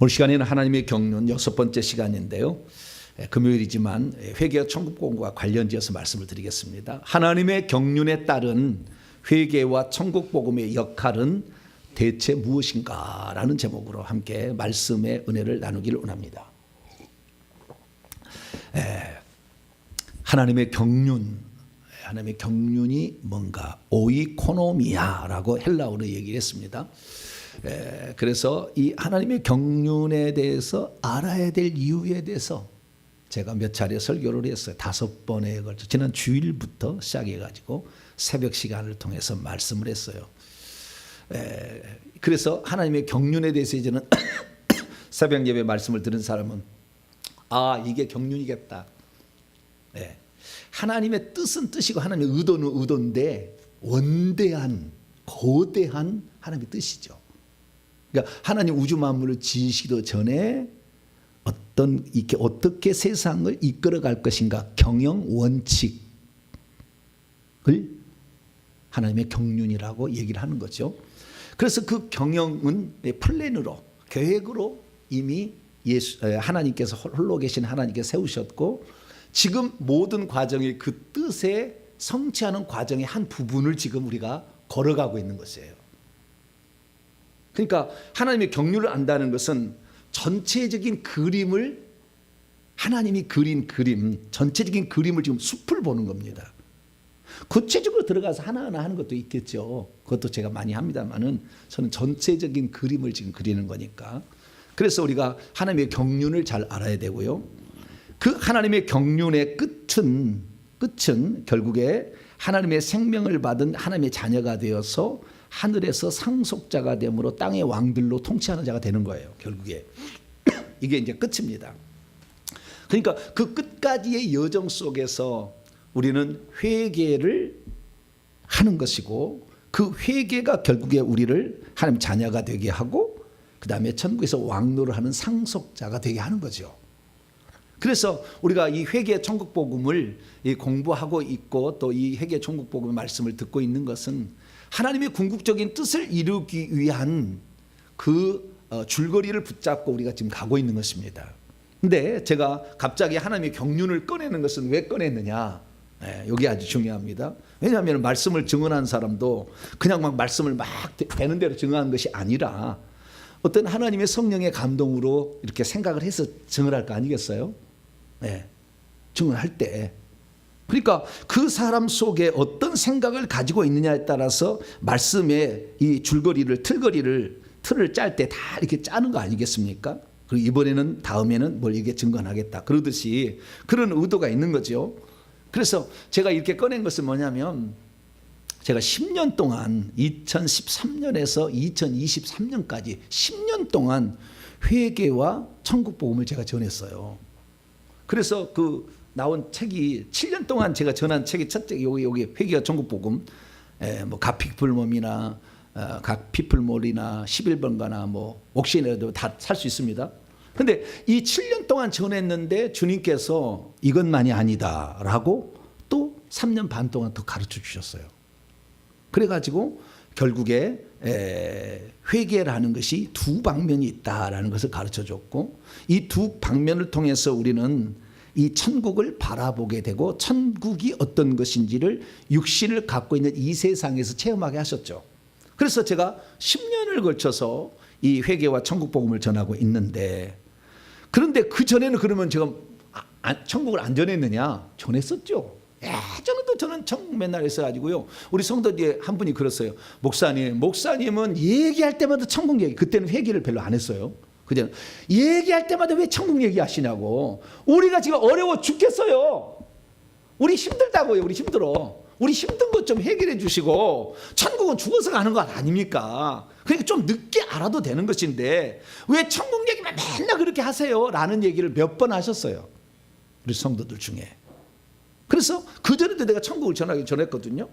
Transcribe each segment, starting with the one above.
오늘 시간에는 하나님의 경륜 6번째 시간인데요. 금요일이지만 회개와 천국복음과 관련지어서 말씀을 드리겠습니다. 하나님의 경륜에 따른 회개와 천국복음의 역할은 대체 무엇인가? 라는 제목으로 함께 말씀의 은혜를 나누기를 원합니다. 하나님의 경륜이 뭔가? 오이코노미아라고 헬라어로 얘기를 했습니다. 그래서 이 하나님의 경륜에 대해서 알아야 될 이유에 대해서 제가 몇 차례 설교를 했어요. 5번에 걸쳐 지난 주일부터 시작해가지고 새벽 시간을 통해서 말씀을 했어요. 그래서 하나님의 경륜에 대해서 이제는 새벽 예배 말씀을 들은 사람은 이게 경륜이겠다. 하나님의 뜻은 뜻이고 하나님의 의도는 의도인데 원대한 거대한 하나님의 뜻이죠. 그러니까 하나님 우주 만물을 지으시기도 전에 어떻게 세상을 이끌어갈 것인가 경영 원칙을 하나님의 경륜이라고 얘기를 하는 거죠. 그래서 그 경영은 플랜으로 계획으로 이미 하나님께서 홀로 계신 하나님께서 세우셨고 지금 모든 과정의 그 뜻에 성취하는 과정의 한 부분을 지금 우리가 걸어가고 있는 것이에요. 그러니까 하나님의 경륜을 안다는 것은 전체적인 그림을 하나님이 그린 그림, 전체적인 그림을 지금 숲을 보는 겁니다. 구체적으로 들어가서 하나하나 하는 것도 있겠죠. 그것도 제가 많이 합니다만은 저는 전체적인 그림을 지금 그리는 거니까. 그래서 우리가 하나님의 경륜을 잘 알아야 되고요. 그 하나님의 경륜의 끝은 결국에 하나님의 생명을 받은 하나님의 자녀가 되어서 하늘에서 상속자가 되므로 땅의 왕들로 통치하는 자가 되는 거예요. 결국에 이게 이제 끝입니다. 그러니까 그 끝까지의 여정 속에서 우리는 회개를 하는 것이고 그 회개가 결국에 우리를 하나님 자녀가 되게 하고 그 다음에 천국에서 왕노를 하는 상속자가 되게 하는 거죠. 그래서 우리가 이 회개 천국복음을 공부하고 있고 또 이 회개 천국복음의 말씀을 듣고 있는 것은 하나님의 궁극적인 뜻을 이루기 위한 그 줄거리를 붙잡고 우리가 지금 가고 있는 것입니다. 근데 제가 갑자기 하나님의 경륜을 꺼내는 것은 왜 꺼냈느냐? 여기 아주 중요합니다. 왜냐하면 말씀을 증언한 사람도 그냥 막 말씀을 막 되는 대로 증언한 것이 아니라 어떤 하나님의 성령의 감동으로 이렇게 생각을 해서 증언할 거 아니겠어요? 증언할 때. 그러니까 그 사람 속에 어떤 생각을 가지고 있느냐에 따라서 말씀의 이 줄거리를 틀을 짤 때 다 이렇게 짜는 거 아니겠습니까? 그리고 이번에는 다음에는 뭘 이게 증거하겠다 그러듯이 그런 의도가 있는 거죠. 그래서 제가 이렇게 꺼낸 것은 뭐냐면 제가 10년 동안 2013년에서 2023년까지 10년 동안 회개와 천국복음을 제가 전했어요. 그래서 그 나온 책이 7년 동안 제가 전한 책이 첫째 여기 회개와 천국복음, 뭐 각피플몰이나 각피플몰이나 11번가나 뭐 옥신이라도 다 살 수 있습니다. 근데 이 7년 동안 전했는데 주님께서 이것만이 아니다라고 또 3년 반 동안 더 가르쳐 주셨어요. 그래가지고 결국에 회개라는 것이 두 방면이 있다라는 것을 가르쳐 줬고 이 두 방면을 통해서 우리는 이 천국을 바라보게 되고 천국이 어떤 것인지를 육신을 갖고 있는 이 세상에서 체험하게 하셨죠. 그래서 제가 10년을 걸쳐서 이 회개와 천국복음을 전하고 있는데 그런데 그 전에는 그러면 제가 천국을 안 전했느냐? 전했었죠. 예전에도 저는 천국 맨날 했어가지고요. 우리 성도 뒤에 한 분이 그랬어요. 목사님은 얘기할 때마다 천국 얘기. 그때는 회개를 별로 안 했어요. 그냥 얘기할 때마다 왜 천국 얘기하시냐고. 우리가 지금 어려워 죽겠어요. 우리 힘들다고요. 우리 힘들어. 우리 힘든 것 좀 해결해 주시고 천국은 죽어서 가는 것 아닙니까? 그러니까 좀 늦게 알아도 되는 것인데 왜 천국 얘기만 맨날 그렇게 하세요? 라는 얘기를 몇 번 하셨어요. 우리 성도들 중에. 그래서 그전에도 내가 천국을 전했거든요.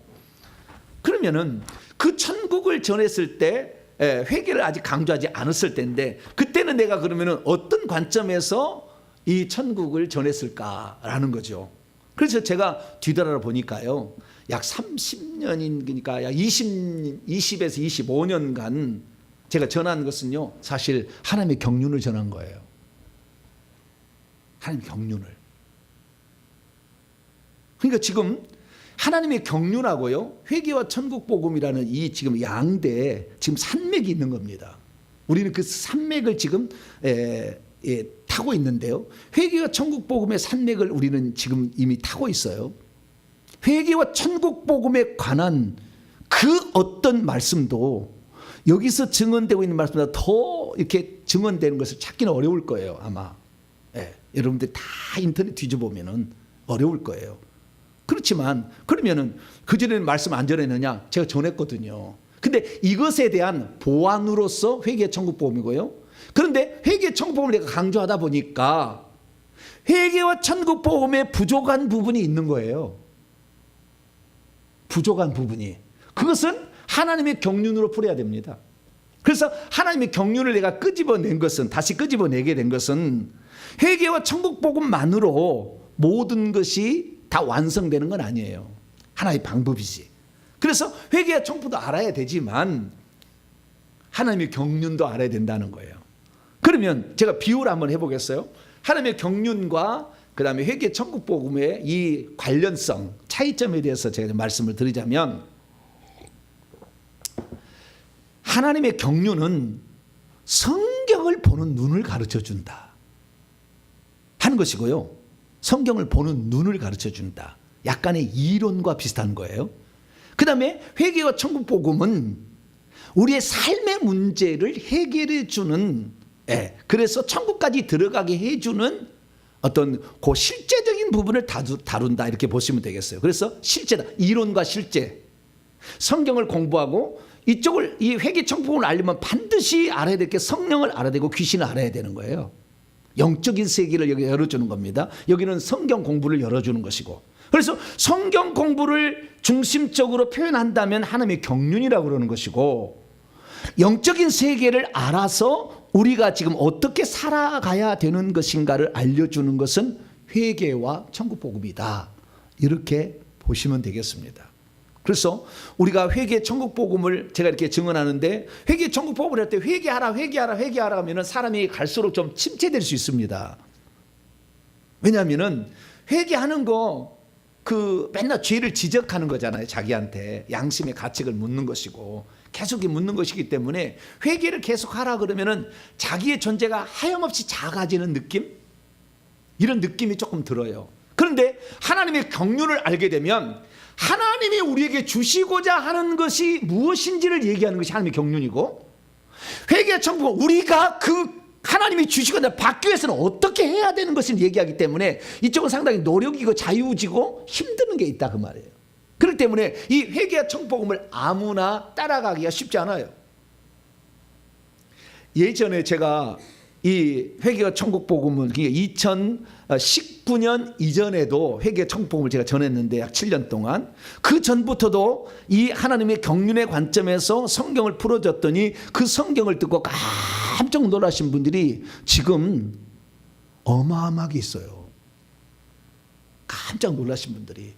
그러면은 그 천국을 전했을 때 회개를 아직 강조하지 않았을 때인데 그때는 내가 그러면은 어떤 관점에서 이 천국을 전했을까라는 거죠. 그래서 제가 뒤돌아 보니까요. 약 30년인 그러니까 약 20에서 25년간 제가 전한 것은요, 사실 하나님의 경륜을 전한 거예요. 하나님의 경륜을. 그러니까 지금 하나님의 경륜하고요, 회개와 천국 복음이라는 이 지금 양대 지금 산맥이 있는 겁니다. 우리는 그 산맥을 지금 타고 있는데요. 회개와 천국 복음의 산맥을 우리는 지금 이미 타고 있어요. 회개와 천국 복음에 관한 그 어떤 말씀도 여기서 증언되고 있는 말씀보다 더 이렇게 증언되는 것을 찾기는 어려울 거예요, 아마. 여러분들 다 인터넷 뒤져보면은 어려울 거예요. 그렇지만 그러면은 그전에는 말씀 안 전했느냐? 제가 전했거든요. 근데 이것에 대한 보완으로서 회개 천국 복음이고요. 그런데 회개 천국 복음을 내가 강조하다 보니까 회개와 천국 복음에 부족한 부분이 있는 거예요. 부족한 부분이. 그것은 하나님의 경륜으로 풀어야 됩니다. 그래서 하나님의 경륜을 내가 끄집어낸 것은, 다시 끄집어내게 된 것은 회개와 천국 복음만으로 모든 것이 다 완성되는 건 아니에요. 하나의 방법이지. 그래서 회개와 천국도 알아야 되지만 하나님의 경륜도 알아야 된다는 거예요. 그러면 제가 비유를 한번 해보겠어요. 하나님의 경륜과 그 다음에 회개 천국 복음의 이 관련성, 차이점에 대해서 제가 말씀을 드리자면, 하나님의 경륜은 성경을 보는 눈을 가르쳐 준다 하는 것이고요. 성경을 보는 눈을 가르쳐 준다. 약간의 이론과 비슷한 거예요. 그 다음에 회개와 천국 복음은 우리의 삶의 문제를 해결해 주는, 그래서 천국까지 들어가게 해주는 어떤 그 실제적인 부분을 다룬다, 이렇게 보시면 되겠어요. 그래서 실제다. 이론과 실제. 성경을 공부하고 이쪽을, 이 회개 천국을 알려면 반드시 알아야 될 게 성령을 알아야 되고 귀신을 알아야 되는 거예요. 영적인 세계를 여기 열어주는 겁니다. 여기는 성경 공부를 열어주는 것이고, 그래서 성경 공부를 중심적으로 표현한다면 하나님의 경륜이라고 그러는 것이고, 영적인 세계를 알아서 우리가 지금 어떻게 살아가야 되는 것인가를 알려주는 것은 회개와 천국 복음이다, 이렇게 보시면 되겠습니다. 그래서 우리가 회개 천국 복음을 제가 이렇게 증언하는데, 회개 천국 복음을 할 때 회개하라 회개하라 회개하라 하면은 사람이 갈수록 좀 침체될 수 있습니다. 왜냐하면은 회개하는 거 그 맨날 죄를 지적하는 거잖아요. 자기한테 양심의 가책을 묻는 것이고 계속 묻는 것이기 때문에 회개를 계속 하라 그러면은 자기의 존재가 하염없이 작아지는 느낌, 이런 느낌이 조금 들어요. 그런데 하나님의 경륜을 알게 되면 하나님이 우리에게 주시고자 하는 것이 무엇인지를 얘기하는 것이 하나님의 경륜이고, 회개 천국, 우리가 그 하나님이 주시고자 받기 위해서는 어떻게 해야 되는 것을 얘기하기 때문에 이쪽은 상당히 노력이고 자유지고 힘드는 게 있다, 그 말이에요. 그렇기 때문에 이 회개와 천국 복음을 아무나 따라가기가 쉽지 않아요. 예전에 제가 이 회개와 천국 복음은 2019년 이전에도 회개 천국 복음을 제가 전했는데 약 7년 동안, 그 전부터도 이 하나님의 경륜의 관점에서 성경을 풀어줬더니 그 성경을 듣고 깜짝 놀라신 분들이 지금 어마어마하게 있어요. 깜짝 놀라신 분들이.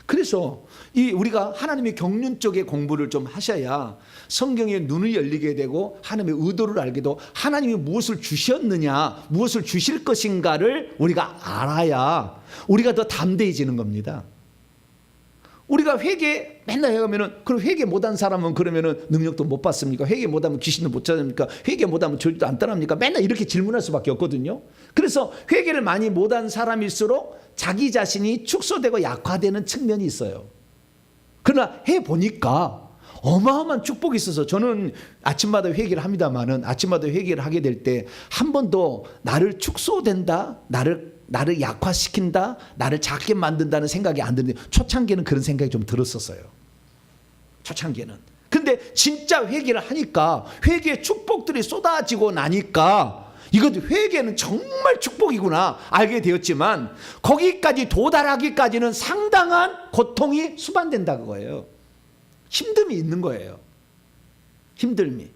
그래서 이 우리가 하나님의 경륜 쪽의 공부를 좀 하셔야 성경의 눈을 열리게 되고 하나님의 의도를 알게도, 하나님이 무엇을 주셨느냐, 무엇을 주실 것인가를 우리가 알아야 우리가 더 담대해지는 겁니다. 우리가 회개 맨날 해가면은, 그럼 회개 못한 사람은 그러면은 능력도 못 받습니까? 회개 못하면 귀신도 못 찾습니까? 회개 못하면 저주도 안 떠납니까? 맨날 이렇게 질문할 수밖에 없거든요. 그래서 회개를 많이 못한 사람일수록 자기 자신이 축소되고 약화되는 측면이 있어요. 그러나 해보니까 어마어마한 축복이 있어서, 저는 아침마다 회개를 합니다만은 아침마다 회개를 하게 될 때 한 번도 나를 축소된다, 나를 약화시킨다, 나를 작게 만든다는 생각이 안 드는데, 초창기에는 그런 생각이 좀 들었었어요. 초창기에는. 근데 진짜 회개를 하니까, 회개의 축복들이 쏟아지고 나니까 이것도 회개는 정말 축복이구나 알게 되었지만, 거기까지 도달하기까지는 상당한 고통이 수반된다 그거예요. 힘듦이 있는 거예요. 힘듦이.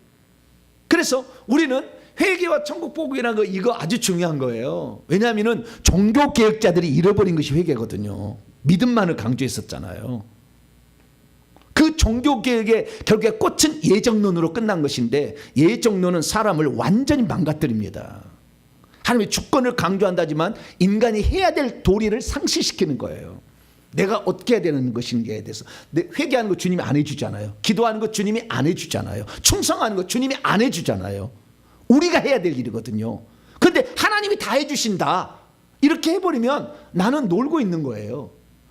그래서 우리는 회개와 천국 복음이라는 거, 이거 아주 중요한 거예요. 왜냐하면 종교 개혁자들이 잃어버린 것이 회개거든요. 믿음만을 강조했었잖아요. 그 그 종교개혁의 결국에 꽃은 예정론으로 끝난 것인데, 예정론은 사람을 완전히 망가뜨립니다. 하나님의 주권을 강조한다지만 인간이 해야 될 도리를 상실시키는 거예요. 내가 어떻게 해야 되는 것인가에 대해서. 회개하는 거 주님이 안 해주잖아요. 기도하는 거 주님이 안 해주잖아요. 충성하는 거 주님이 안 해주잖아요. 우리가 해야 될 일이거든요. 그런데 하나님이 다 해주신다, 이렇게 해버리면 나는 놀고 있는 거예요.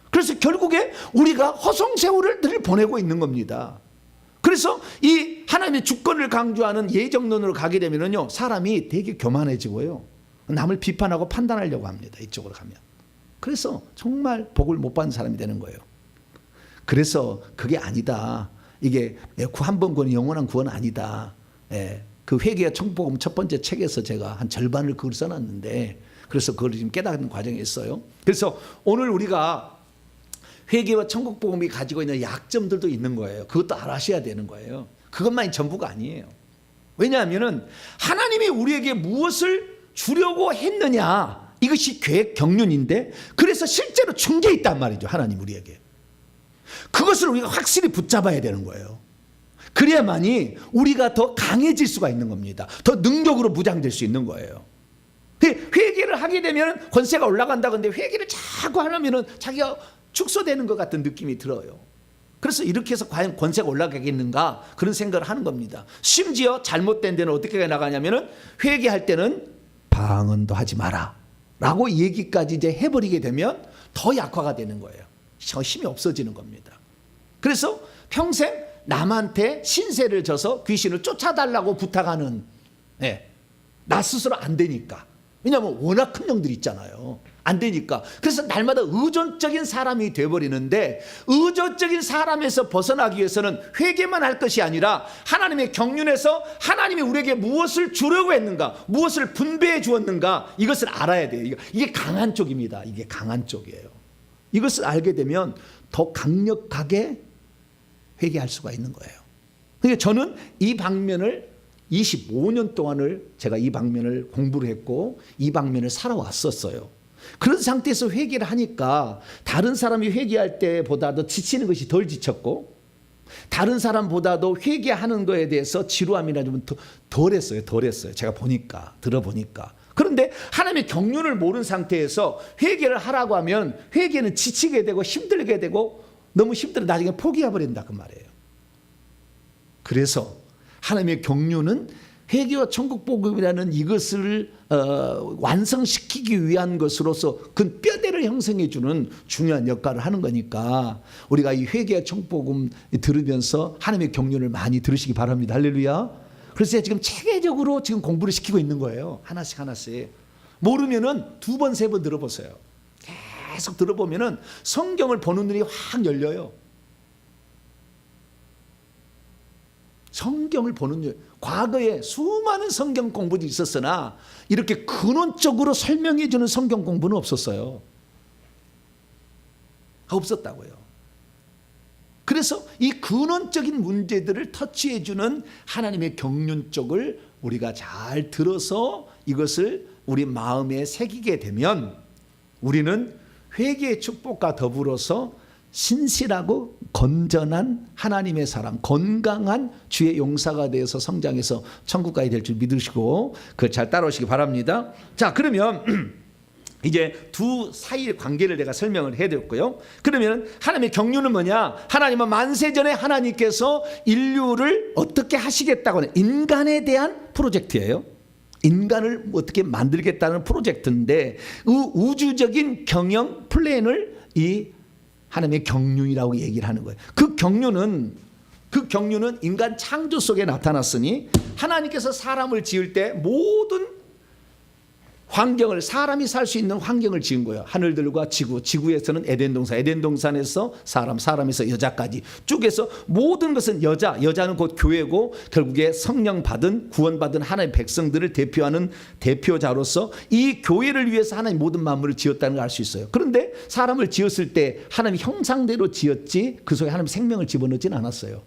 그래서 결국에 우리가 허송세월을 늘 보내고 있는 겁니다. 그래서 이 하나님의 주권을 강조하는 예정론으로 가게 되면요, 사람이 되게 교만해지고요, 남을 비판하고 판단하려고 합니다. 이쪽으로 가면. 그래서 정말 복을 못 받는 사람이 되는 거예요. 그래서 그게 아니다. 이게 한 번 구원이 영원한 구원 아니다. 그 회개와 천국복음 첫 번째 책에서 제가 한 절반을 그걸 써놨는데, 그래서 그걸 지금 깨닫는 과정에 있어요. 그래서 오늘 우리가 회개와 천국복음이 가지고 있는 약점들도 있는 거예요. 그것도 알아셔야 되는 거예요. 그것만이 전부가 아니에요. 왜냐하면 하나님이 우리에게 무엇을 주려고 했느냐, 이것이 계획 경륜인데, 그래서 실제로 충재 있단 말이죠. 하나님 우리에게. 그것을 우리가 확실히 붙잡아야 되는 거예요. 그래야만이 우리가 더 강해질 수가 있는 겁니다. 더 능력으로 무장될 수 있는 거예요. 회개를 하게 되면 권세가 올라간다. 근데 회개를 자꾸 하면은 자기가 축소되는 것 같은 느낌이 들어요. 그래서 이렇게 해서 과연 권세가 올라가겠는가, 그런 생각을 하는 겁니다. 심지어 잘못된 데는 어떻게 나가냐면은, 회개할 때는 방언도 하지 마라 라고 얘기까지 이제 해버리게 되면 더 약화가 되는 거예요. 힘이 없어지는 겁니다. 그래서 평생 남한테 신세를 져서 귀신을 쫓아달라고 부탁하는, 나 스스로 안 되니까. 왜냐하면 워낙 큰 영들이 있잖아요. 안 되니까. 그래서 날마다 의존적인 사람이 돼버리는데, 의존적인 사람에서 벗어나기 위해서는 회개만 할 것이 아니라 하나님의 경륜에서 하나님이 우리에게 무엇을 주려고 했는가, 무엇을 분배해 주었는가, 이것을 알아야 돼요. 이게 강한 쪽입니다. 이게 강한 쪽이에요. 이것을 알게 되면 더 강력하게 회개할 수가 있는 거예요. 그러니까 저는 이 방면을 25년 동안을 제가 이 방면을 공부를 했고 이 방면을 살아왔었어요. 그런 상태에서 회개를 하니까 다른 사람이 회개할 때보다도 지치는 것이 덜 지쳤고, 다른 사람보다도 회개하는 거에 대해서 지루함이나 좀 덜했어요. 제가 보니까, 들어보니까. 그런데 하나님의 경륜을 모르는 상태에서 회개를 하라고 하면 회개는 지치게 되고 힘들게 되고, 너무 힘들어 나중에 포기해버린다 그 말이에요. 그래서 하나님의 경륜은 회개와 천국복음이라는 이것을 완성시키기 위한 것으로서 그 뼈대를 형성해 주는 중요한 역할을 하는 거니까, 우리가 이 회개와 천국복음 들으면서 하나님의 경륜을 많이 들으시기 바랍니다. 할렐루야. 그래서 제가 지금 체계적으로 지금 공부를 시키고 있는 거예요. 하나씩 하나씩. 모르면은 2번, 3번 들어보세요. 계속 들어보면은 성경을 보는 눈이 확 열려요. 성경을 보는 눈. 과거에 수많은 성경 공부들이 있었으나 이렇게 근원적으로 설명해 주는 성경 공부는 없었어요. 없었다고요. 그래서 이 근원적인 문제들을 터치해 주는 하나님의 경륜 쪽을 우리가 잘 들어서 이것을 우리 마음에 새기게 되면, 우리는 회개의 축복과 더불어서 신실하고 건전한 하나님의 사람, 건강한 주의 용사가 되어서 성장해서 천국 가야 될 줄 믿으시고 그걸 잘 따라오시기 바랍니다. 자, 그러면 이제 두 사이의 관계를 내가 설명을 해드렸고요. 그러면 하나님의 경륜은 뭐냐? 하나님은 만세전에 하나님께서 인류를 어떻게 하시겠다고 하는 인간에 대한 프로젝트예요. 인간을 어떻게 만들겠다는 프로젝트인데, 우주적인 경영 플랜을 이 하나님의 경륜이라고 얘기를 하는 거예요. 그 경륜은 인간 창조 속에 나타났으니, 하나님께서 사람을 지을 때 모든 환경을, 사람이 살 수 있는 환경을 지은 거예요. 하늘들과 지구, 지구에서는 에덴 동산, 에덴 동산에서 사람, 사람에서 여자까지 쭉 해서 모든 것은 여자는 곧 교회고, 결국에 성령 받은, 구원받은 하나님의 백성들을 대표하는 대표자로서 이 교회를 위해서 하나님 모든 만물을 지었다는 걸 알 수 있어요. 그런데 사람을 지었을 때 하나님 형상대로 지었지 그 속에 하나님 생명을 집어넣지는 않았어요.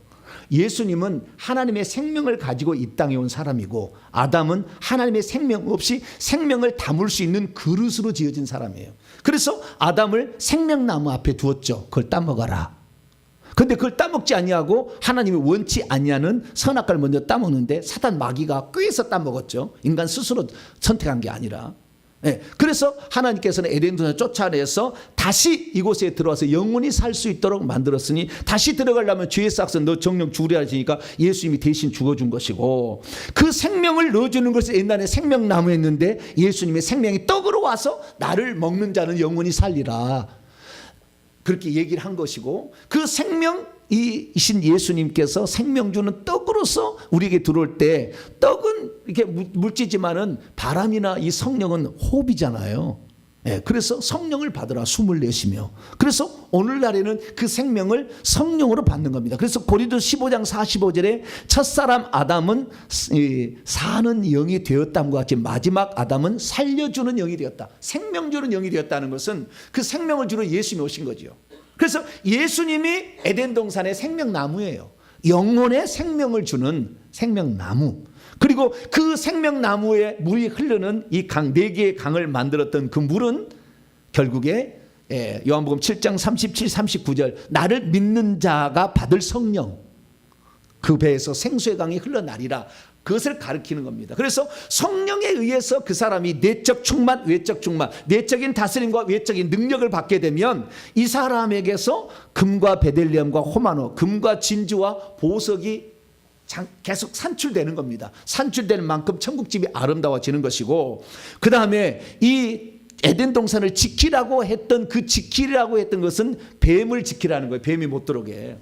예수님은 하나님의 생명을 가지고 이 땅에 온 사람이고, 아담은 하나님의 생명 없이 생명을 담을 수 있는 그릇으로 지어진 사람이에요. 그래서 아담을 생명나무 앞에 두었죠. 그걸 따먹어라. 근데 그걸 따먹지 아니하고 하나님이 원치 아니하는 선악과를 먼저 따먹는데 사단 마귀가 꾀해서 따먹었죠. 인간 스스로 선택한 게 아니라. 네. 그래서 하나님께서는 에덴 동산을 쫓아내서 다시 이곳에 들어와서 영원히 살 수 있도록 만들었으니, 다시 들어가려면 죄의 싹은 너 정령 죽으려 하시니까 예수님이 대신 죽어준 것이고, 그 생명을 넣어주는 것을 옛날에 생명나무 했는데 예수님의 생명이 떡으로 와서 나를 먹는 자는 영원히 살리라, 그렇게 얘기를 한 것이고, 그 생명이신 예수님께서 생명 주는 떡으로서 우리에게 들어올 때, 떡은 이렇게 물지지만은 바람이나 이 성령은 호흡이잖아요. 예, 그래서 성령을 받으라 숨을 내쉬며, 그래서 오늘날에는 그 생명을 성령으로 받는 겁니다. 그래서 고린도 15장 45절에 첫사람 아담은 사는 영이 되었다함과 같이 마지막 아담은 살려주는 영이 되었다, 생명 주는 영이 되었다는 것은 그 생명을 주러 예수님이 오신 거죠. 그래서 예수님이 에덴 동산의 생명나무예요. 영혼의 생명을 주는 생명나무. 그리고 그 생명나무에 물이 흐르는 이 강, 4개의 강을 만들었던 그 물은 결국에 요한복음 7장 37, 39절 나를 믿는 자가 받을 성령, 그 배에서 생수의 강이 흘러나리라, 그것을 가리키는 겁니다. 그래서 성령에 의해서 그 사람이 내적 충만, 외적 충만, 내적인 다스림과 외적인 능력을 받게 되면 이 사람에게서 금과 베델리엄과 호마노, 금과 진주와 보석이 계속 산출되는 겁니다. 산출되는 만큼 천국집이 아름다워지는 것이고, 그 다음에 이 에덴 동산을 지키라고 했던 그 지키라고 했던 것은 뱀을 지키라는 거예요. 뱀이 못 들어오게.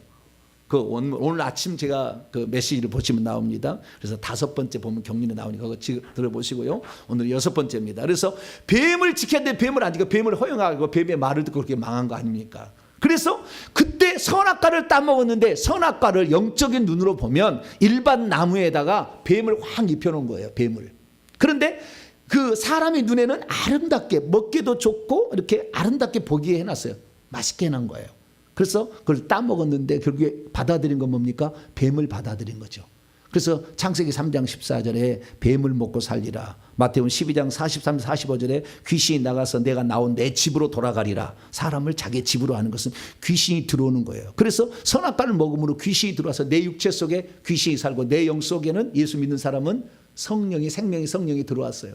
오늘 아침 제가 그 메시지를 보시면 나옵니다. 그래서 5번째 보면 경륜에 나오니까 그거 들어보시고요. 오늘 6번째입니다. 그래서 뱀을 지켜야 돼. 뱀을 안 지켜 뱀을 허용하고 뱀의 말을 듣고 그렇게 망한 거 아닙니까? 그래서 그때 선악과를 따먹었는데, 선악과를 영적인 눈으로 보면 일반 나무에다가 뱀을 확 입혀놓은 거예요. 뱀을. 그런데 그 사람의 눈에는 아름답게, 먹기도 좋고 이렇게 아름답게 보기에 해놨어요. 맛있게 해놓은 거예요. 그래서 그걸 따먹었는데 결국에 받아들인 건 뭡니까? 뱀을 받아들인 거죠. 그래서 창세기 3장 14절에 뱀을 먹고 살리라, 마태복음 12장 43, 45절에 귀신이 나가서 내가 나온 내 집으로 돌아가리라, 사람을 자기 집으로 하는 것은 귀신이 들어오는 거예요. 그래서 선악과를 먹음으로 귀신이 들어와서 내 육체 속에 귀신이 살고 내 영 속에는 예수 믿는 사람은 성령이, 생명의 성령이 들어왔어요.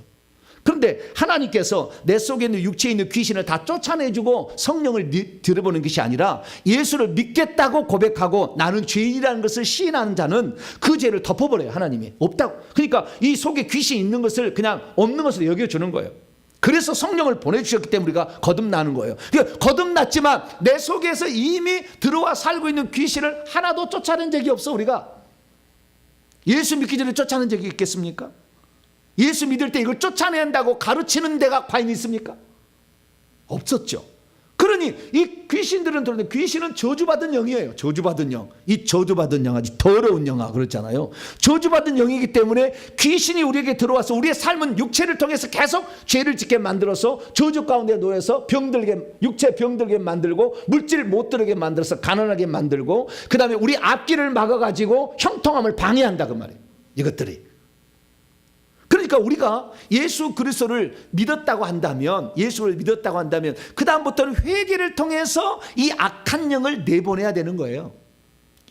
그런데 하나님께서 내 속에 있는 육체에 있는 귀신을 다 쫓아내주고 성령을 들여보는 것이 아니라, 예수를 믿겠다고 고백하고 나는 죄인이라는 것을 시인하는 자는 그 죄를 덮어버려요. 하나님이 없다고. 그러니까 이 속에 귀신이 있는 것을 그냥 없는 것으로 여겨주는 거예요. 그래서 성령을 보내주셨기 때문에 우리가 거듭나는 거예요. 그러니까 거듭났지만 내 속에서 이미 들어와 살고 있는 귀신을 하나도 쫓아낸 적이 없어. 우리가 예수 믿기 전에 쫓아낸 적이 있겠습니까? 예수 믿을 때 이걸 쫓아낸다고 가르치는 데가 과연 있습니까? 없었죠. 그러니 이 귀신들은 들었는데, 귀신은 저주받은 영이에요. 저주받은 영. 이 저주받은 영, 아주 더러운 영아 그렇잖아요. 저주받은 영이기 때문에 귀신이 우리에게 들어와서 우리의 삶은 육체를 통해서 계속 죄를 짓게 만들어서 저주 가운데 놓여서 병들게, 육체 병들게 만들고 물질 못 들게 만들어서 가난하게 만들고, 그 다음에 우리 앞길을 막아가지고 형통함을 방해한다 그 말이에요. 이것들이. 그러니까 우리가 예수 그리스도를 믿었다고 한다면, 예수를 믿었다고 한다면 그 다음부터는 회개를 통해서 이 악한 영을 내보내야 되는 거예요.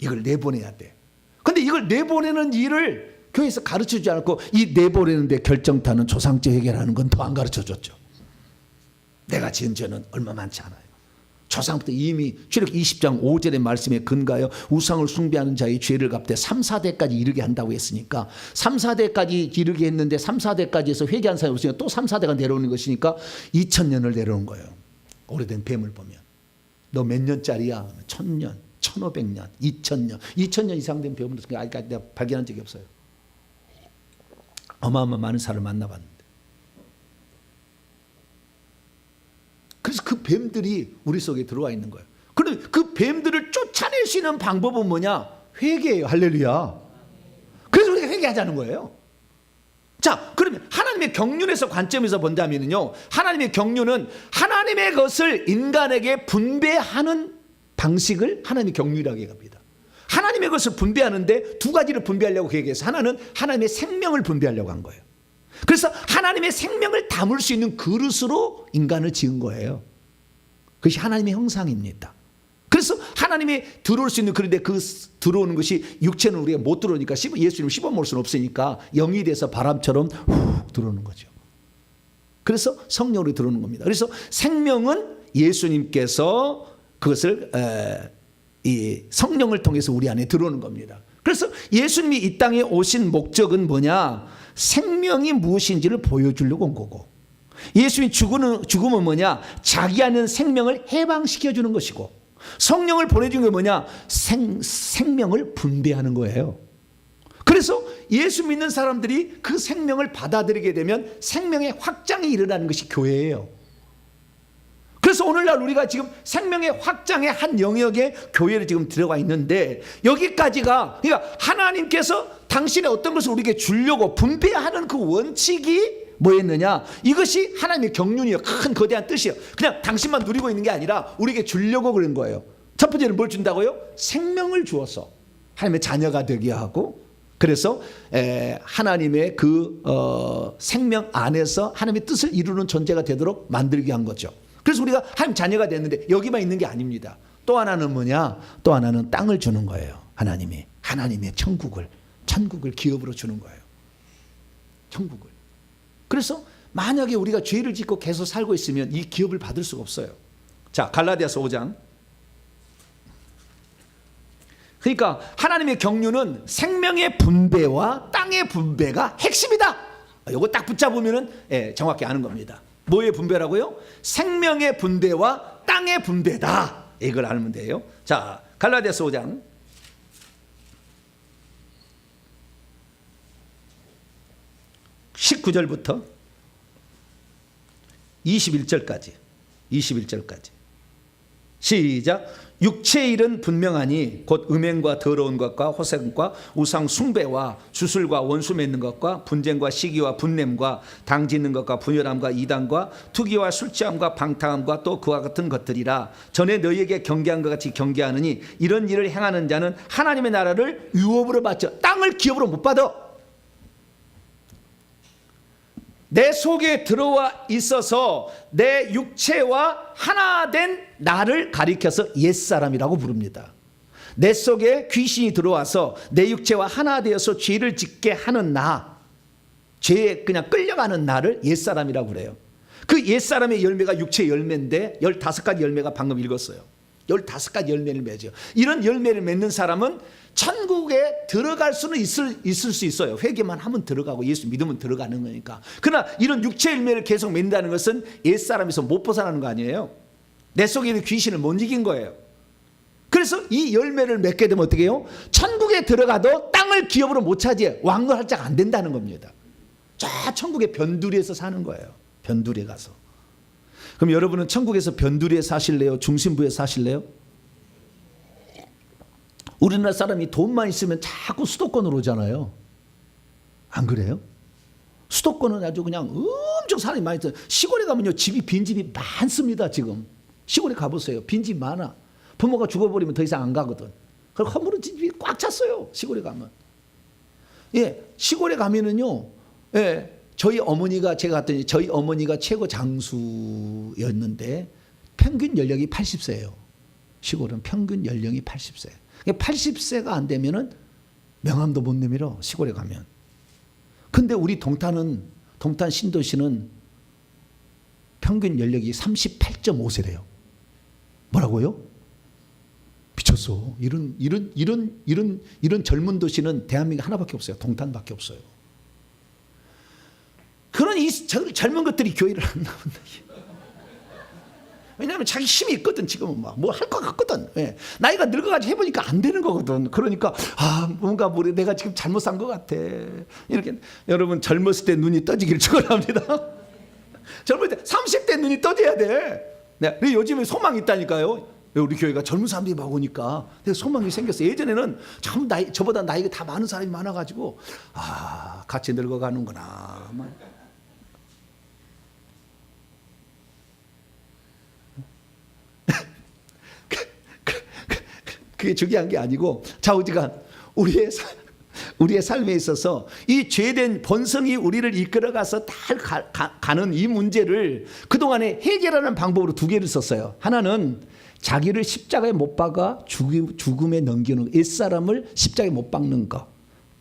이걸 내보내야 돼. 그런데 이걸 내보내는 일을 교회에서 가르쳐주지 않고, 이 내보내는 데 결정타는 조상죄 회개라는 건 더 안 가르쳐줬죠. 내가 지은 죄는 얼마 많지 않아요. 조상부터 이미 출애굽 20장 5절의 말씀에 근거하여 우상을 숭배하는 자의 죄를 갚되 3, 4대까지 이르게 한다고 했으니까, 3, 4대까지 이르게 했는데 3, 4대까지 해서 회개한 사람이 없으니까 또 3, 4대가 내려오는 것이니까 2000년을 내려온 거예요. 오래된 뱀을 보면 너 몇 년짜리야? 1000년, 1500년, 2000년, 2000년 이상 된 뱀을 아직까지 내가 발견한 적이 없어요. 어마어마 많은 사람을 만나봤는데. 그래서 그 뱀들이 우리 속에 들어와 있는 거예요. 그런데 그 뱀들을 쫓아낼 수 있는 방법은 뭐냐? 회개예요. 할렐루야. 그래서 우리가 회개하자는 거예요. 자, 그러면 하나님의 경륜에서 관점에서 본다면요, 하나님의 경륜은 하나님의 것을 인간에게 분배하는 방식을 하나님의 경륜이라고 합니다. 하나님의 것을 분배하는데 두 가지를 분배하려고 계획해서, 하나는 하나님의 생명을 분배하려고 한 거예요. 그래서 하나님의 생명을 담을 수 있는 그릇으로 인간을 지은 거예요. 그것이 하나님의 형상입니다. 그래서 하나님이 들어올 수 있는, 그런데 그 들어오는 것이 육체는 우리가 못 들어오니까 예수님 씹어먹을 수는 없으니까 영이 돼서 바람처럼 훅 들어오는 거죠. 그래서 성령으로 들어오는 겁니다. 그래서 생명은 예수님께서 그것을 이 성령을 통해서 우리 안에 들어오는 겁니다. 그래서 예수님이 이 땅에 오신 목적은 뭐냐? 생명이 무엇인지를 보여주려고 온 거고, 예수님이 죽음은 뭐냐? 자기 안에 생명을 해방시켜주는 것이고, 성령을 보내준 게 뭐냐? 생명을 분배하는 거예요. 그래서 예수 믿는 사람들이 그 생명을 받아들이게 되면 생명의 확장이 일어나는 것이 교회예요. 그래서 오늘날 우리가 지금 생명의 확장의 한 영역에 교회를 지금 들어가 있는데, 여기까지가, 그러니까 하나님께서 당신의 어떤 것을 우리에게 주려고 분배하는 그 원칙이 뭐였느냐? 이것이 하나님의 경륜이에요. 큰 거대한 뜻이에요. 그냥 당신만 누리고 있는 게 아니라 우리에게 주려고 그런 거예요. 첫 번째는 뭘 준다고요? 생명을 주어서 하나님의 자녀가 되게 하고, 그래서 하나님의 그 생명 안에서 하나님의 뜻을 이루는 존재가 되도록 만들게 한 거죠. 그래서 우리가 하나님 자녀가 됐는데 여기만 있는 게 아닙니다. 또 하나는 뭐냐? 또 하나는 땅을 주는 거예요. 하나님의 천국을 기업으로 주는 거예요. 천국을. 그래서 만약에 우리가 죄를 짓고 계속 살고 있으면 이 기업을 받을 수가 없어요. 자, 갈라디아서 5장. 그러니까 하나님의 경륜은 생명의 분배와 땅의 분배가 핵심이다. 이거 딱 붙잡으면 정확히 아는 겁니다. 뭐의 분배라고요? 생명의 분배와 땅의 분배다. 이걸 알면 돼요. 자, 갈라디아서 5장 19절부터 21절까지 시작. 육체의 일은 분명하니 곧 음행과 더러운 것과 호색과 우상 숭배와 주술과 원수 맺는 것과 분쟁과 시기와 분냄과 당짓는 것과 분열함과 이단과 투기와 술취함과 방탕함과 또 그와 같은 것들이라. 전에 너희에게 경계한 것 같이 경계하느니 이런 일을 행하는 자는 하나님의 나라를 유업으로 받죠. 땅을 기업으로 못 받아. 내 속에 들어와 있어서 내 육체와 하나 된 나를 가리켜서 옛사람이라고 부릅니다. 내 속에 귀신이 들어와서 내 육체와 하나 되어서 죄를 짓게 하는 나, 죄에 그냥 끌려가는 나를 옛사람이라고 그래요. 그 옛사람의 열매가 육체의 열매인데 15가지 열매가 방금 읽었어요. 15가지 열매를 맺어요. 이런 열매를 맺는 사람은 천국에 들어갈 수는 있을 수 있어요. 회개만 하면 들어가고 예수 믿으면 들어가는 거니까. 그러나 이런 육체 열매를 계속 맺는다는 것은 옛사람에서 못 벗어나는 거 아니에요. 내 속에 있는 귀신을 못 이긴 거예요. 그래서 이 열매를 맺게 되면 어떻게 해요? 천국에 들어가도 땅을 기업으로 못 차지해. 왕노할자가 안 된다는 겁니다. 저 천국의 변두리에서 사는 거예요. 변두리에 가서. 그럼 여러분은 천국에서 변두리에 사실래요? 중심부에 사실래요? 우리나라 사람이 돈만 있으면 자꾸 수도권으로 오잖아요. 안 그래요? 수도권은 아주 그냥 엄청 사람이 많이 있어요. 시골에 가면요, 빈집이 많습니다. 지금 시골에 가보세요. 빈집 많아. 부모가 죽어버리면 더 이상 안 가거든. 그리고 허물은 집이 꽉 찼어요. 시골에 가면. 시골에 가면은요, 저희 어머니가, 제가 갔더니 저희 어머니가 최고 장수였는데 평균 연령이 80세예요. 시골은 평균 연령이 80세. 80세가 안 되면은 명함도 못 내밀어, 시골에 가면. 근데 우리 동탄 신도시는 평균 연령이 38.5세래요. 뭐라고요? 미쳤어. 이런 젊은 도시는 대한민국 하나밖에 없어요. 동탄밖에 없어요. 그런 이 젊은 것들이 교회를 안 나온다. 왜냐하면 자기 힘이 있거든. 지금은 막 뭐 할 것 같거든. 나이가 늙어가지고 해보니까 안 되는 거거든. 그러니까 뭔가 내가 지금 잘못 산 것 같아. 이렇게. 여러분, 젊었을 때 눈이 떠지기를 축원합니다. 젊을 때 30대 눈이 떠져야 돼. 근데 요즘에 소망이 있다니까요. 우리 교회가 젊은 사람들이 막 오니까 소망이 생겼어요. 예전에는 참 저보다 나이가 다 많은 사람이 많아가지고 같이 늙어가는구나. 그게 중요한 게 아니고, 좌우지간 우리의 삶에 있어서 이 죄된 본성이 우리를 이끌어가서 가는 이 문제를 그동안에 해결하는 방법으로 두 개를 썼어요. 하나는 자기를 십자가에 못 박아 죽음에 넘기는 옛사람을 십자가에 못 박는 것.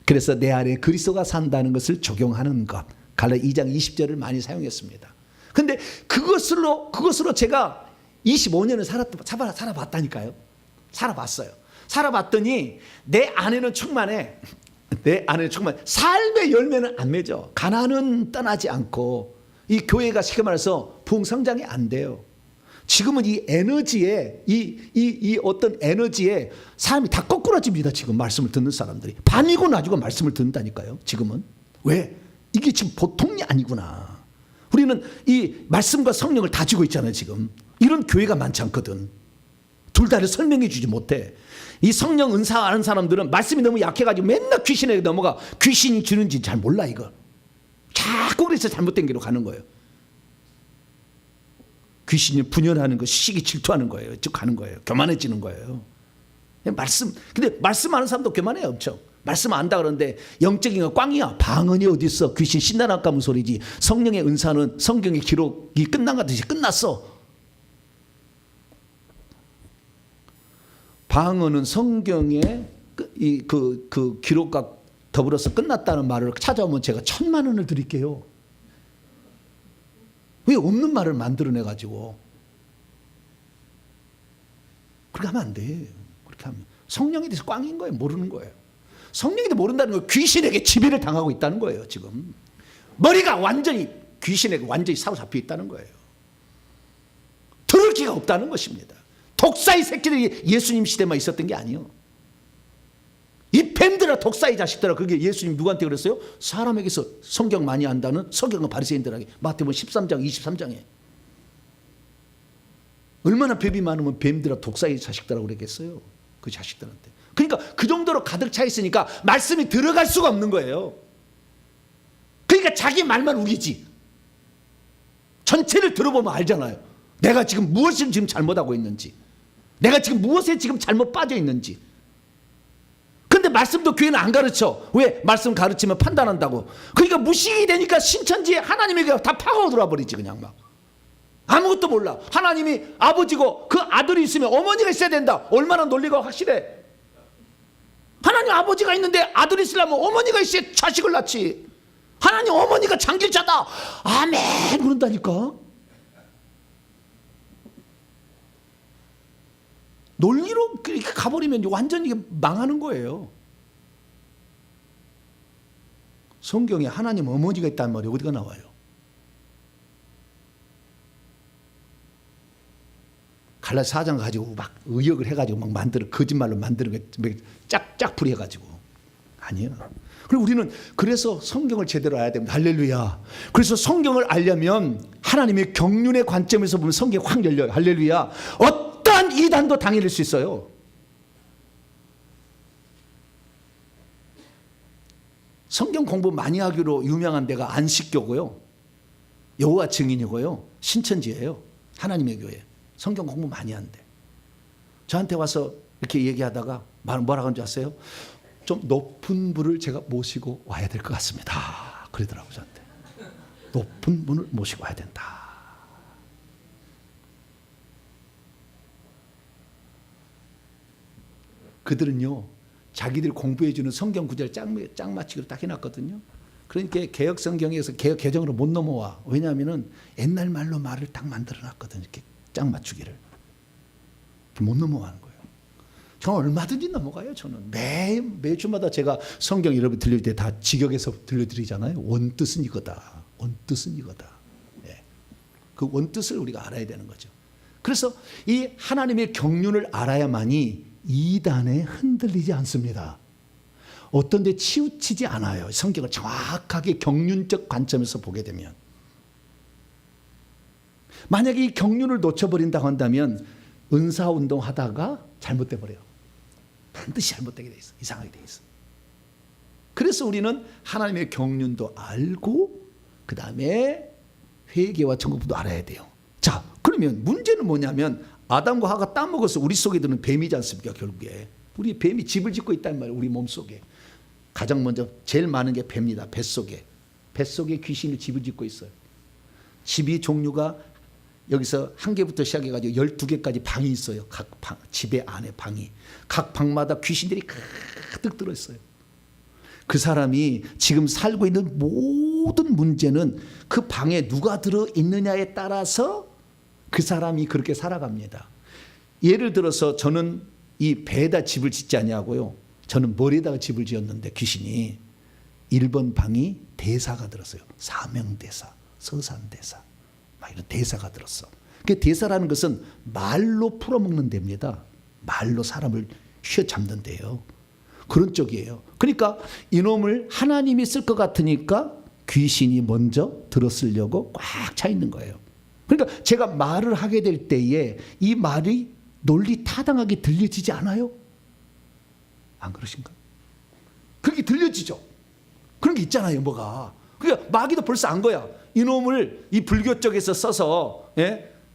그래서 내 안에 그리스도가 산다는 것을 적용하는 것. 갈라 2장 20절을 많이 사용했습니다. 근데 그것으로 제가 25년을 살아봤다니까요. 살아봤어요. 살아봤더니 내 안에는 충만해. 삶의 열매는 안 맺어. 가난은 떠나지 않고 이 교회가 쉽게 말해서 부흥성장이 안 돼요. 지금은 이 에너지에 이 어떤 에너지에 사람이 다 거꾸러집니다. 지금 말씀을 듣는 사람들이 밤이고 낮이고 말씀을 듣는다니까요. 지금은 왜? 이게 지금 보통이 아니구나. 우리는 이 말씀과 성령을 다 쥐고 있잖아요. 지금 이런 교회가 많지 않거든. 둘 다를 설명해 주지 못해. 이 성령 은사 아는 사람들은 말씀이 너무 약해가지고 맨날 귀신에게 넘어가. 귀신이 주는지 잘 몰라. 이거 자꾸 그래서 잘못된 길로 가는 거예요. 귀신이 분열하는 거, 시기 질투하는 거예요. 즉 가는 거예요. 교만해지는 거예요. 근데 말씀 아는 사람도 교만해요. 엄청. 말씀 안다 그러는데 영적인 거 꽝이야. 방언이 어디 있어. 귀신 신나락 가문 소리지. 성령의 은사는 성경의 기록이 끝난 것 같듯이 끝났어. 방언은 성경의 그 기록과 더불어서 끝났다는 말을 찾아오면 제가 1,000만 원을 드릴게요. 왜 없는 말을 만들어내가지고. 그렇게 하면 안 돼. 그렇게 하면. 성령에 대해서 꽝인 거예요. 모르는 거예요. 성령에 대해서 모른다는 건 귀신에게 지배를 당하고 있다는 거예요. 지금. 머리가 완전히 귀신에게 완전히 사로잡혀 있다는 거예요. 들을 기가 없다는 것입니다. 독사의 새끼들이 예수님 시대만 있었던 게 아니에요. 이 뱀들아 독사의 자식들아. 그게 예수님 누구한테 그랬어요? 사람에게서 성경 많이 안다는 서경은 바리새인들에게. 마태복음 13장 23장에. 얼마나 뱀이 많으면 뱀들아 독사의 자식들라고 그랬겠어요. 그 자식들한테. 그러니까 그 정도로 가득 차 있으니까 말씀이 들어갈 수가 없는 거예요. 그러니까 자기 말만 우기지. 전체를 들어보면 알잖아요. 내가 지금 무엇을 지금 잘못하고 있는지. 내가 지금 무엇에 지금 잘못 빠져 있는지. 근데 말씀도 교회는 안 가르쳐. 왜? 말씀 가르치면 판단한다고. 그러니까 무식이 되니까 신천지에 하나님에게 다 파고들어 버리지 그냥 막. 아무것도 몰라. 하나님이 아버지고 그 아들이 있으면 어머니가 있어야 된다. 얼마나 논리가 확실해. 하나님 아버지가 있는데 아들이 있으려면 어머니가 있어야 자식을 낳지. 하나님 어머니가 장길자다. 아멘 그런다니까. 논리로 이렇게 가버리면 완전히 망하는 거예요. 성경에 하나님 어머니가 있다는 말이 어디가 나와요? 갈라디아 4장 가지고 막 의역을 해가지고 막 만들어 거짓말로 만드는 게 짝짝풀이 해가지고 아니에요. 그리고 우리는 그래서 성경을 제대로 알아야 됩니다. 할렐루야. 그래서 성경을 알려면 하나님의 경륜의 관점에서 보면 성경이 확 열려요. 할렐루야. 어떠한 이단도 당해낼 수 있어요. 성경 공부 많이 하기로 유명한 데가 안식교고요. 여호와 증인이고요. 신천지예요. 하나님의 교회. 성경 공부 많이 한대. 저한테 와서 이렇게 얘기하다가 뭐라고 하는지 아세요? 좀 높은 분을 제가 모시고 와야 될 것 같습니다. 그러더라고요. 저한테. 높은 분을 모시고 와야 된다. 그들은요. 자기들이 공부해주는 성경 구절을 짝 맞추기로 딱 해놨거든요. 그러니까 개혁 성경에서 개혁 개정으로 못 넘어와. 왜냐하면 옛날 말로 말을 딱 만들어놨거든요. 이렇게 짝 맞추기를. 못 넘어가는 거예요. 저는 얼마든지 넘어가요. 저는 매주마다 제가 성경 여러분 들릴 때 다 직역해서 들려드리잖아요. 원뜻은 이거다. 원뜻은 이거다. 네. 그 원뜻을 우리가 알아야 되는 거죠. 그래서 이 하나님의 경륜을 알아야만이 이단에 흔들리지 않습니다. 어떤 데 치우치지 않아요. 성경을 정확하게 경륜적 관점에서 보게 되면. 만약에 이 경륜을 놓쳐버린다고 한다면 은사운동 하다가 잘못돼 버려요. 반드시 잘못되게 돼 있어. 이상하게 돼 있어. 그래서 우리는 하나님의 경륜도 알고 그 다음에 회개와 천국도 알아야 돼요. 자, 그러면 문제는 뭐냐면 아담과 하가 따먹어서 우리 속에 드는 뱀이지 않습니까? 결국에 우리 뱀이 집을 짓고 있다는 말이에요. 우리 몸속에. 가장 먼저 제일 많은 게 뱀입니다. 뱃속에 귀신이 집을 짓고 있어요. 집이 종류가 여기서 한 개부터 시작해가지고 12개까지 방이 있어요. 각 방, 집의 안에 방이. 각 방마다 귀신들이 가득 들어있어요. 그 사람이 지금 살고 있는 모든 문제는 그 방에 누가 들어있느냐에 따라서 그 사람이 그렇게 살아갑니다. 예를 들어서 저는 이 배에다 집을 짓지 않냐고요. 저는 머리에다가 집을 지었는데 귀신이 1번 방이 대사가 들었어요. 사명대사, 서산대사, 막 이런 대사가 들었어. 그 대사라는 것은 말로 풀어먹는 데입니다. 말로 사람을 휘어잡는 데요. 그런 쪽이에요. 그러니까 이놈을 하나님이 쓸 것 같으니까 귀신이 먼저 들었으려고 꽉 차 있는 거예요. 그러니까 제가 말을 하게 될 때에 이 말이 논리 타당하게 들려지지 않아요? 안 그러신가? 그렇게 들려지죠. 그런 게 있잖아요, 뭐가. 그러니까 마귀도 벌써 안 거야. 이놈을 이 불교 쪽에서 써서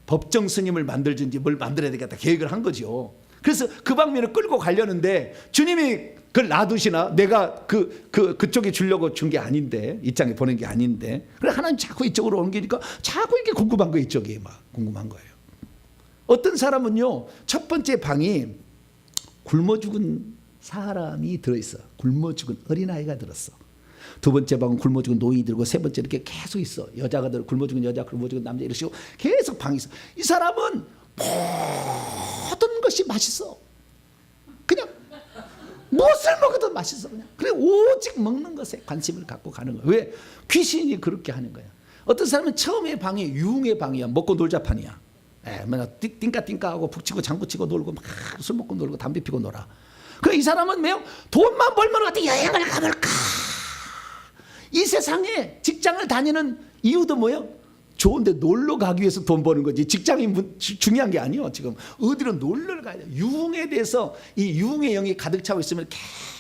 법정 스님을 만들든지 뭘 만들어야 되겠다 계획을 한 거죠. 그래서 그 방면을 끌고 가려는데 주님이 그걸 놔두시나? 내가 그쪽에 주려고 준 게 아닌데, 이 땅에 보낸 게 아닌데. 그래 하나님 자꾸 이쪽으로 옮기니까 자꾸 이렇게 궁금한 거예요. 이쪽이 막 궁금한 거예요. 어떤 사람은요, 첫 번째 방이 굶어 죽은 사람이 들어있어. 굶어 죽은 어린아이가 들었어. 두 번째 방은 굶어 죽은 노인이 들고, 세 번째 이렇게 계속 있어. 여자가 들어, 굶어 죽은 여자, 굶어 죽은 남자, 이러시고 계속 방이 있어. 이 사람은 모든 것이 맛있어. 그냥 무엇을 먹어도 맛있어. 그냥. 그래 오직 먹는 것에 관심을 갖고 가는 거야. 왜? 귀신이 그렇게 하는 거야. 어떤 사람은 처음에 방이 유흥의 방이야. 먹고 놀자 판이야. 맨날 띵까띵까하고 북치고 장구치고 놀고 막 술 먹고 놀고 담배 피고 놀아. 그래 이 사람은 매우 돈만 벌면 어디 여행을 가볼까. 이 세상에 직장을 다니는 이유도 뭐예요? 좋은데 놀러 가기 위해서 돈 버는 거지. 직장이 중요한 게 아니에요. 지금 어디로 놀러 가야 돼. 유흥에 대해서 이 유흥의 영이 가득 차고 있으면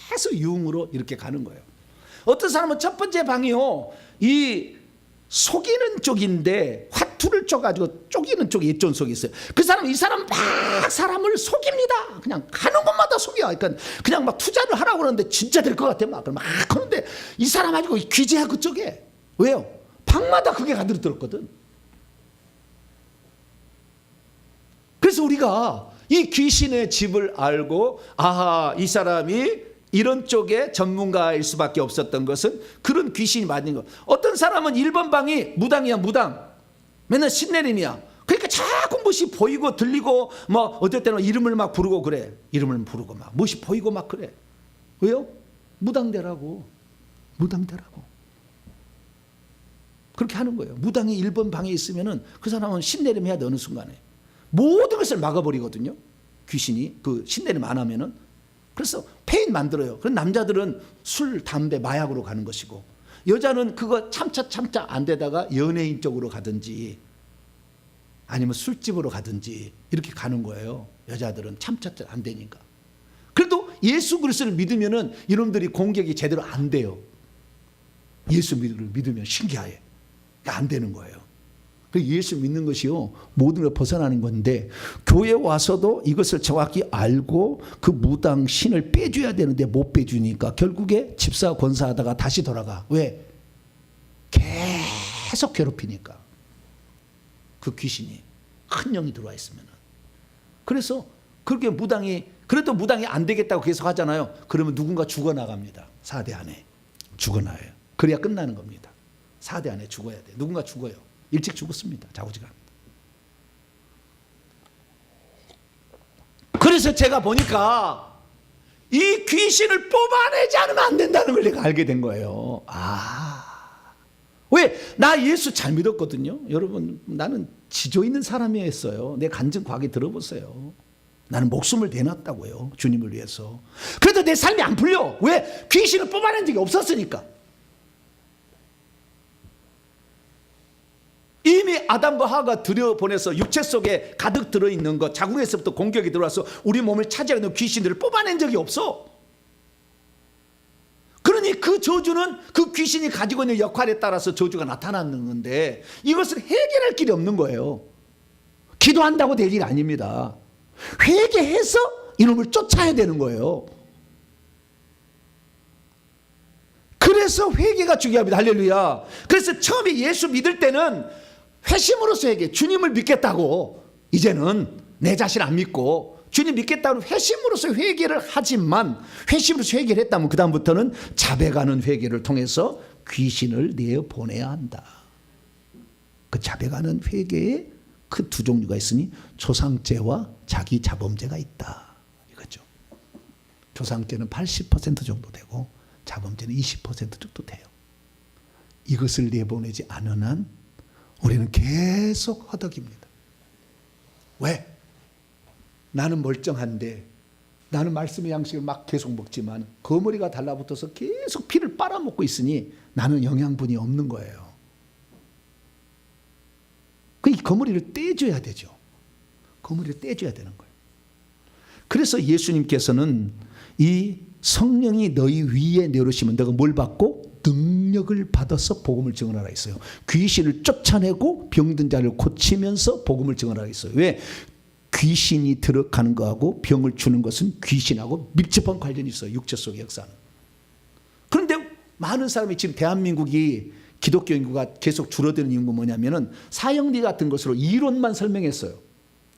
계속 유흥으로 이렇게 가는 거예요. 어떤 사람은 첫 번째 방이요, 이 속이는 쪽인데 화투를 쳐가지고 쪼기는 쪽에 일존 속이 있어요. 그 사람은 이 사람 막 사람을 속입니다. 그냥 가는 곳마다 속여. 그러니까 그냥 막 투자를 하라고 그러는데 진짜 될 것 같아. 막 하는데 이 사람 가지고 귀재야 그쪽에. 왜요? 방마다 그게 가득 들었거든. 그래서 우리가 이 귀신의 집을 알고 아하 이 사람이 이런 쪽에 전문가일 수밖에 없었던 것은 그런 귀신이 맞는 거. 어떤 사람은 1번 방이 무당이야. 무당. 맨날 신내림이야. 그러니까 자꾸 무엇이 보이고 들리고 뭐 어떨 때는 이름을 막 부르고 그래. 이름을 부르고 막 무엇이 보이고 막 그래. 왜요? 무당되라고. 무당되라고. 그렇게 하는 거예요. 무당이 1번 방에 있으면은 그 사람은 신내림 해야 돼. 어느 순간에 모든 것을 막아버리거든요. 귀신이 그 신내림 안 하면은. 그래서 페인 만들어요. 그럼 남자들은 술, 담배, 마약으로 가는 것이고, 여자는 그거 참자 안 되다가 연예인 쪽으로 가든지 아니면 술집으로 가든지 이렇게 가는 거예요. 여자들은 참자 안 되니까. 그래도 예수 그리스도를 믿으면은 이놈들이 공격이 제대로 안 돼요. 예수 믿으면 신기하게 안 되는 거예요. 예수 믿는 것이요 모든 걸 벗어나는 건데, 교회 와서도 이것을 정확히 알고 그 무당 신을 빼줘야 되는데 못 빼주니까 결국에 집사 권사하다가 다시 돌아가. 왜? 계속 괴롭히니까. 그 귀신이 큰 영이 들어와 있으면. 그래서 그렇게 무당이, 그래도 무당이 안 되겠다고 계속 하잖아요. 그러면 누군가 죽어나갑니다. 4대 안에 죽어나요. 그래야 끝나는 겁니다. 4대 안에 죽어야 돼. 누군가 죽어요. 일찍 죽었습니다. 좌우지간. 그래서 제가 보니까 이 귀신을 뽑아내지 않으면 안 된다는 걸 내가 알게 된 거예요. 왜? 나 예수 잘 믿었거든요. 여러분, 나는 지조 있는 사람이었어요. 내 간증 과하게 들어보세요. 나는 목숨을 내놨다고요. 주님을 위해서. 그래도 내 삶이 안 풀려. 왜? 귀신을 뽑아낸 적이 없었으니까. 이미 아담과 하와가 들여보내서 육체 속에 가득 들어있는 것, 자궁에서부터 공격이 들어와서 우리 몸을 차지하는 귀신들을 뽑아낸 적이 없어. 그러니 그 저주는 그 귀신이 가지고 있는 역할에 따라서 저주가 나타나는 건데, 이것을 해결할 길이 없는 거예요. 기도한다고 될 일이 아닙니다. 회개해서 이놈을 쫓아야 되는 거예요. 그래서 회개가 중요합니다. 할렐루야. 그래서 처음에 예수 믿을 때는 회심으로서 회개. 주님을 믿겠다고 이제는 내 자신 안 믿고 주님 믿겠다고 회심으로서 회개를 하지만, 회심으로서 회개를 했다면 그 다음부터는 자백하는 회개를 통해서 귀신을 내어보내야 한다. 그 자백하는 회개에 그 두 종류가 있으니 조상죄와 자기 자범죄가 있다 이거죠. 조상죄는 80% 정도 되고 자범죄는 20% 정도 돼요. 이것을 내보내지 않은 한 우리는 계속 허덕입니다. 왜? 나는 멀쩡한데, 나는 말씀의 양식을 막 계속 먹지만 거머리가 달라붙어서 계속 피를 빨아먹고 있으니 나는 영양분이 없는 거예요. 그 거머리를 떼줘야 되죠. 거머리를 떼줘야 되는 거예요. 그래서 예수님께서는 이 성령이 너희 위에 내려오시면 너가 뭘 받고? 능력을 받아서 복음을 증언하라 했어요. 귀신을 쫓아내고 병든 자를 고치면서 복음을 증언하라 했어요. 왜? 귀신이 들어가는 거하고 병을 주는 것은 귀신하고 밀접한 관련이 있어요. 육체 속의 역사는. 그런데 많은 사람이 지금 대한민국이 기독교 인구가 계속 줄어드는 이유가 뭐냐면은 사형리 같은 것으로 이론만 설명했어요.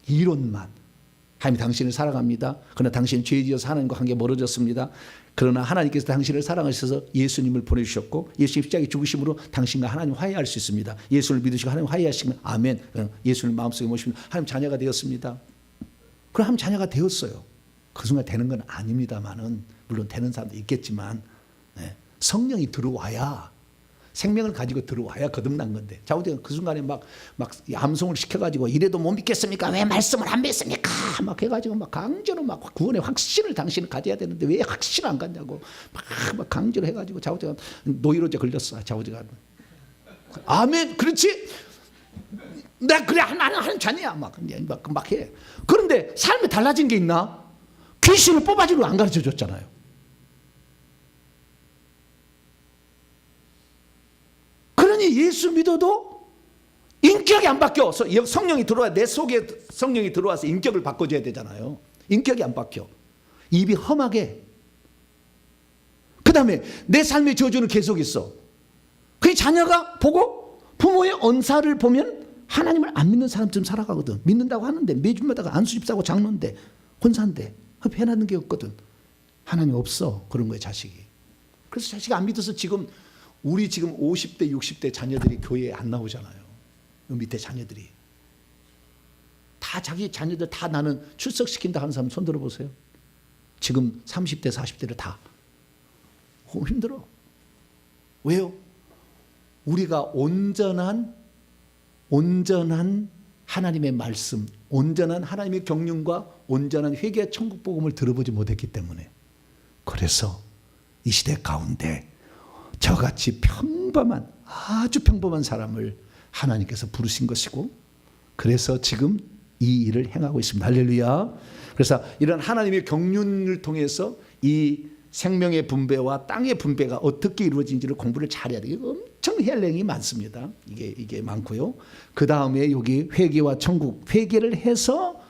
이론만. 하나님 당신을 사랑합니다. 그러나 당신은 죄 지어서 하나님과 관계 멀어졌습니다. 그러나 하나님께서 당신을 사랑하셔서 예수님을 보내주셨고 예수님 십자가에 죽으심으로 당신과 하나님 화해할 수 있습니다. 예수를 믿으시고 하나님 화해하시면 아멘. 예수를 마음속에 모시면 하나님 자녀가 되었습니다. 그럼 하나님 자녀가 되었어요. 그 순간 되는 건 아닙니다만은, 물론 되는 사람도 있겠지만, 성령이 들어와야, 생명을 가지고 들어와야 거듭난 건데, 자우대가 그 순간에 막 암송을 시켜가지고 이래도 못 믿겠습니까? 왜 말씀을 안 믿습니까? 막 해가지고 막 강제로 막 구원의 확신을 당신은 가져야 되는데 왜 확신을 안 갖냐고 막 강제로 해가지고 자우대가 노이로제 걸렸어. 자우대가 아멘, 그렇지? 나 그래 하나님 자녀야 막 해. 그런데 삶이 달라진 게 있나? 귀신을 뽑아주는 거 안 가르쳐 줬잖아요. 그러니 예수 믿어도 인격이 안 바뀌어. 성령이 들어와, 내 속에 성령이 들어와서 인격을 바꿔줘야 되잖아요. 인격이 안 바뀌어. 입이 험하게. 그 다음에 내 삶의 저주는 계속 있어. 그 자녀가 보고 부모의 언사를 보면 하나님을 안 믿는 사람처럼 살아가거든. 믿는다고 하는데 매주마다 안수집사고 장로인데 혼사인데 해놨는 게 없거든. 하나님 없어. 그런 거예요, 자식이. 그래서 자식이 안 믿어서 우리 지금 50대 60대 자녀들이 교회에 안 나오잖아요. 밑에 자녀들이 다 자기 자녀들 다 나는 출석시킨다 하는 사람 손 들어보세요. 지금 30대 40대를 다 힘들어. 왜요? 우리가 온전한 하나님의 말씀, 온전한 하나님의 경륜과 온전한 회개 천국 복음을 들어보지 못했기 때문에. 그래서 이 시대 가운데 저같이 평범한, 아주 평범한 사람을 하나님께서 부르신 것이고, 그래서 지금 이 일을 행하고 있습니다. 할렐루야. 그래서 이런 하나님의 경륜을 통해서 이 생명의 분배와 땅의 분배가 어떻게 이루어진지를 공부를 잘해야 돼요. 엄청 헬랭이 많습니다. 이게 많고요. 그 다음에 여기 회개와 천국, 회개를 해서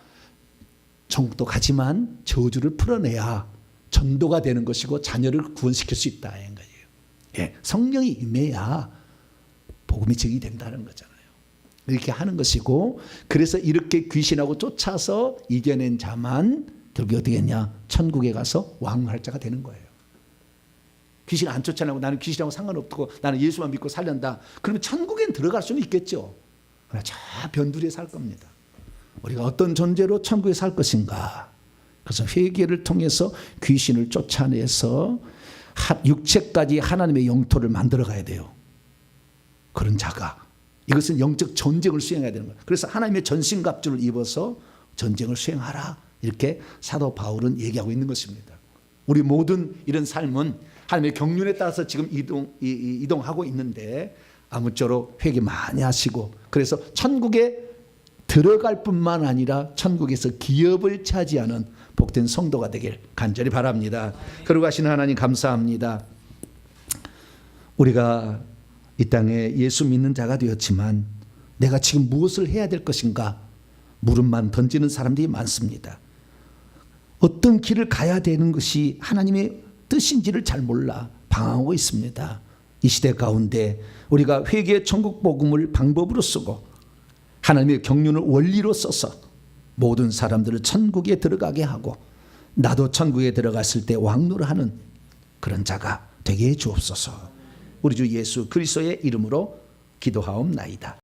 천국도 가지만 저주를 풀어내야 전도가 되는 것이고 자녀를 구원시킬 수 있다. 예, 성령이 임해야 복음이 증이 된다는 거잖아요. 이렇게 하는 것이고, 그래서 이렇게 귀신하고 쫓아서 이겨낸 자만 결국 어떻게 했냐? 천국에 가서 왕할 자가 되는 거예요. 귀신 안 쫓아내고 나는 귀신하고 상관없고 나는 예수만 믿고 살련다. 그러면 천국엔 들어갈 수는 있겠죠. 그러나 저 변두리에 살 겁니다. 우리가 어떤 존재로 천국에 살 것인가? 그래서 회개를 통해서 귀신을 쫓아내서 육체까지 하나님의 영토를 만들어 가야 돼요. 그런 자가. 이것은 영적 전쟁을 수행해야 되는 거예요. 그래서 하나님의 전신갑주를 입어서 전쟁을 수행하라. 이렇게 사도 바울은 얘기하고 있는 것입니다. 우리 모든 이런 삶은 하나님의 경륜에 따라서 지금 이동하고 있는데 아무쪼록 회개 많이 하시고, 그래서 천국에 들어갈 뿐만 아니라 천국에서 기업을 차지하는 복된 성도가 되길 간절히 바랍니다. 그러고 하시는 하나님 감사합니다. 우리가 이 땅에 예수 믿는 자가 되었지만 내가 지금 무엇을 해야 될 것인가 물음만 던지는 사람들이 많습니다. 어떤 길을 가야 되는 것이 하나님의 뜻인지를 잘 몰라 방황하고 있습니다. 이 시대 가운데 우리가 회개의 천국 복음을 방법으로 쓰고 하나님의 경륜을 원리로 써서 모든 사람들을 천국에 들어가게 하고 나도 천국에 들어갔을 때 왕노릇하는 그런 자가 되게 해 주옵소서. 우리 주 예수 그리스도의 이름으로 기도하옵나이다.